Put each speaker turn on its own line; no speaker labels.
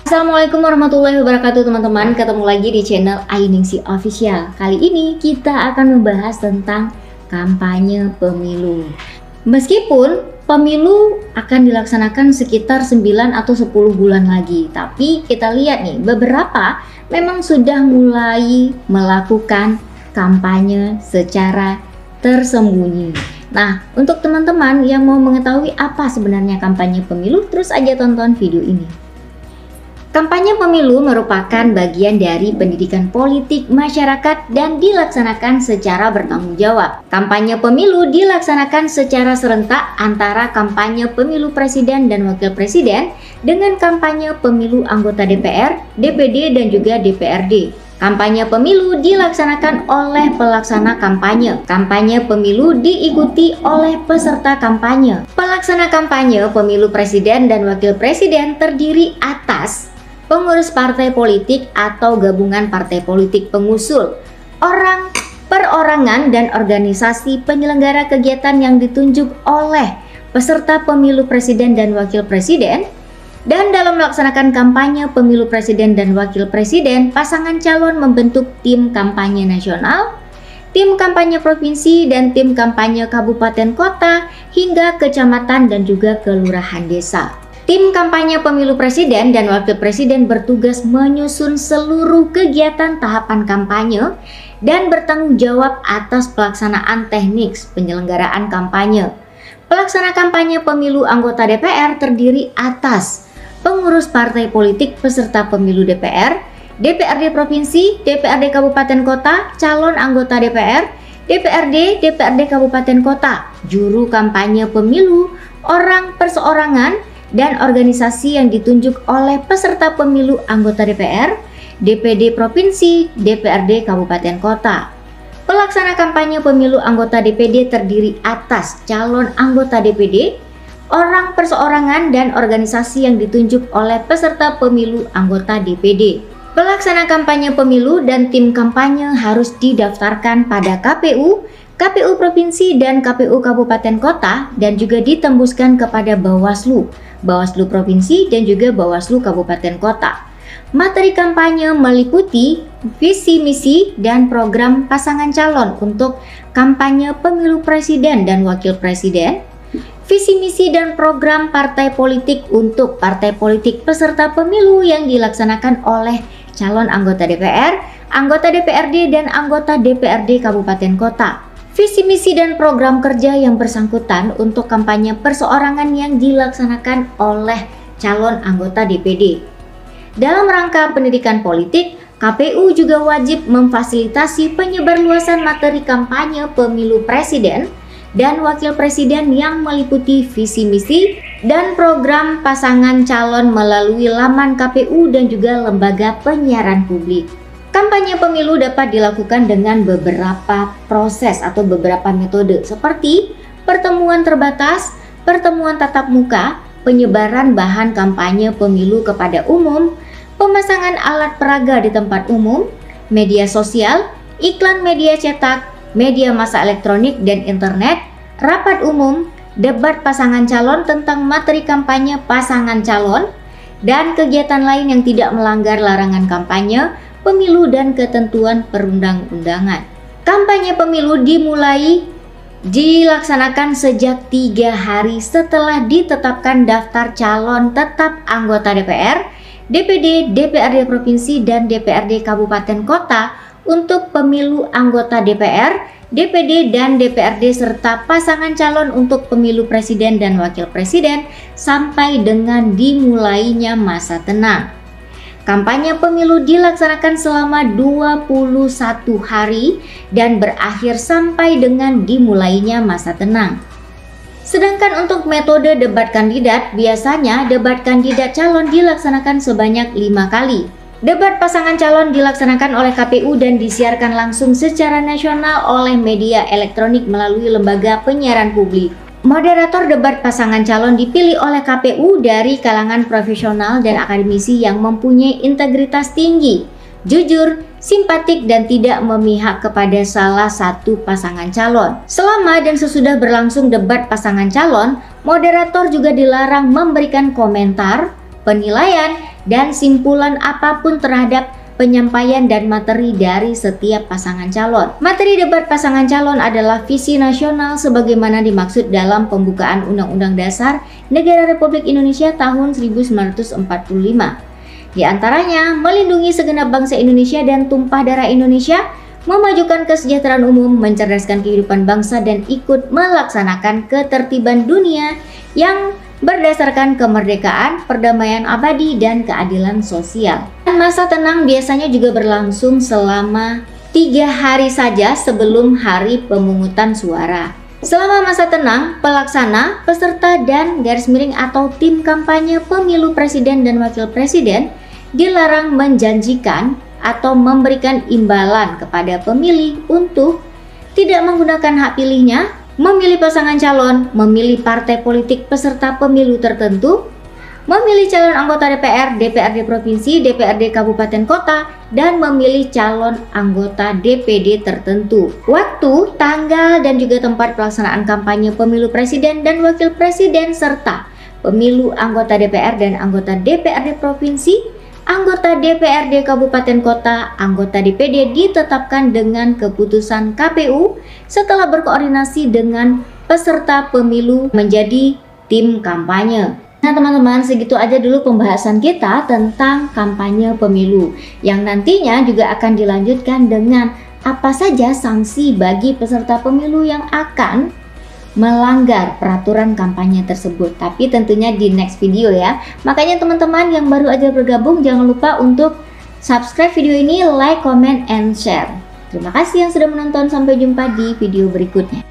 Assalamualaikum warahmatullahi wabarakatuh teman-teman. Ketemu lagi di channel Ainingsi Official. Kali ini kita akan membahas tentang kampanye pemilu. Meskipun pemilu akan dilaksanakan sekitar 9 atau 10 bulan lagi, tapi kita lihat nih, beberapa memang sudah mulai melakukan kampanye secara tersembunyi. Nah, untuk teman-teman yang mau mengetahui apa sebenarnya kampanye pemilu, terus aja tonton video ini. Kampanye pemilu merupakan bagian dari pendidikan politik masyarakat dan dilaksanakan secara bertanggung jawab. Kampanye pemilu dilaksanakan secara serentak antara kampanye pemilu presiden dan wakil presiden dengan kampanye pemilu anggota DPR, DPD, dan juga DPRD. Kampanye pemilu dilaksanakan oleh pelaksana kampanye. Kampanye pemilu diikuti oleh peserta kampanye. Pelaksana kampanye pemilu presiden dan wakil presiden terdiri atas pengurus partai politik atau gabungan partai politik pengusul, orang, perorangan, dan organisasi penyelenggara kegiatan yang ditunjuk oleh peserta pemilu presiden dan wakil presiden. Dan dalam melaksanakan kampanye pemilu presiden dan wakil presiden, pasangan calon membentuk tim kampanye nasional, tim kampanye provinsi, dan tim kampanye kabupaten kota hingga kecamatan dan juga kelurahan desa. Tim kampanye pemilu presiden dan wakil presiden bertugas menyusun seluruh kegiatan tahapan kampanye dan bertanggung jawab atas pelaksanaan teknik penyelenggaraan kampanye. Pelaksana kampanye pemilu anggota DPR terdiri atas pengurus partai politik peserta pemilu DPR, DPRD provinsi, DPRD kabupaten kota, calon anggota DPR, DPRD, DPRD kabupaten kota, juru kampanye pemilu, orang perseorangan, dan organisasi yang ditunjuk oleh peserta pemilu anggota DPR, DPD provinsi, DPRD kabupaten kota. Pelaksana kampanye pemilu anggota DPD terdiri atas calon anggota DPD, orang perseorangan, dan organisasi yang ditunjuk oleh peserta pemilu anggota DPD. Pelaksana kampanye pemilu dan tim kampanye harus didaftarkan pada KPU, KPU provinsi, dan KPU kabupaten kota, dan juga ditembuskan kepada Bawaslu, Bawaslu provinsi, dan juga Bawaslu kabupaten kota. Materi kampanye meliputi visi misi dan program pasangan calon untuk kampanye pemilu presiden dan wakil presiden, visi misi dan program partai politik untuk partai politik peserta pemilu yang dilaksanakan oleh calon anggota DPR, anggota DPRD, dan anggota DPRD kabupaten kota. Visi misi dan program kerja yang bersangkutan untuk kampanye perseorangan yang dilaksanakan oleh calon anggota DPD. Dalam rangka pendidikan politik, KPU juga wajib memfasilitasi penyebarluasan materi kampanye pemilu presiden dan wakil presiden yang meliputi visi misi dan program pasangan calon melalui laman KPU dan juga lembaga penyiaran publik. Kampanye pemilu dapat dilakukan dengan beberapa proses atau beberapa metode seperti pertemuan terbatas, pertemuan tatap muka, penyebaran bahan kampanye pemilu kepada umum, pemasangan alat peraga di tempat umum, media sosial, iklan media cetak, media massa elektronik dan internet, rapat umum, debat pasangan calon tentang materi kampanye pasangan calon, dan kegiatan lain yang tidak melanggar larangan kampanye pemilu dan ketentuan perundang-undangan. Kampanye pemilu dilaksanakan sejak 3 hari setelah ditetapkan daftar calon tetap anggota DPR, DPD, DPRD provinsi, dan DPRD kabupaten kota untuk pemilu anggota DPR, DPD, dan DPRD serta pasangan calon untuk pemilu presiden dan wakil presiden sampai dengan dimulainya masa tenang. Kampanye pemilu dilaksanakan selama 21 hari dan berakhir sampai dengan dimulainya masa tenang. Sedangkan untuk metode debat kandidat, biasanya debat kandidat calon dilaksanakan sebanyak 5 kali. Debat pasangan calon dilaksanakan oleh KPU dan disiarkan langsung secara nasional oleh media elektronik melalui lembaga penyiaran publik. Moderator debat pasangan calon dipilih oleh KPU dari kalangan profesional dan akademisi yang mempunyai integritas tinggi, jujur, simpatik, dan tidak memihak kepada salah satu pasangan calon. Selama dan sesudah berlangsung debat pasangan calon, moderator juga dilarang memberikan komentar, penilaian, dan simpulan apapun terhadap penyampaian dan materi dari setiap pasangan calon. Materi debat pasangan calon adalah visi nasional sebagaimana dimaksud dalam pembukaan Undang-Undang Dasar Negara Republik Indonesia tahun 1945. Di antaranya, melindungi segenap bangsa Indonesia dan tumpah darah Indonesia, memajukan kesejahteraan umum, mencerdaskan kehidupan bangsa, dan ikut melaksanakan ketertiban dunia yang berdasarkan kemerdekaan, perdamaian abadi, dan keadilan sosial. Masa tenang biasanya juga berlangsung selama 3 hari saja sebelum hari pemungutan suara. Selama masa tenang, pelaksana, peserta, dan garis miring atau tim kampanye pemilu presiden dan wakil presiden dilarang menjanjikan atau memberikan imbalan kepada pemilih untuk tidak menggunakan hak pilihnya, memilih pasangan calon, memilih partai politik peserta pemilu tertentu, memilih calon anggota DPR, DPRD Provinsi, DPRD Kabupaten Kota, dan memilih calon anggota DPD tertentu. Waktu, tanggal, dan juga tempat pelaksanaan kampanye pemilu presiden dan wakil presiden serta pemilu anggota DPR dan anggota DPRD Provinsi, anggota DPRD Kabupaten Kota, anggota DPD ditetapkan dengan keputusan KPU setelah berkoordinasi dengan peserta pemilu menjadi tim kampanye. Nah teman-teman, segitu aja dulu pembahasan kita tentang kampanye pemilu, yang nantinya juga akan dilanjutkan dengan apa saja sanksi bagi peserta pemilu yang akan melanggar peraturan kampanye tersebut. Tapi tentunya di next video ya. Makanya teman-teman yang baru aja bergabung, jangan lupa untuk subscribe video ini, like, comment, and share. Terima kasih yang sudah menonton. Sampai jumpa di video berikutnya.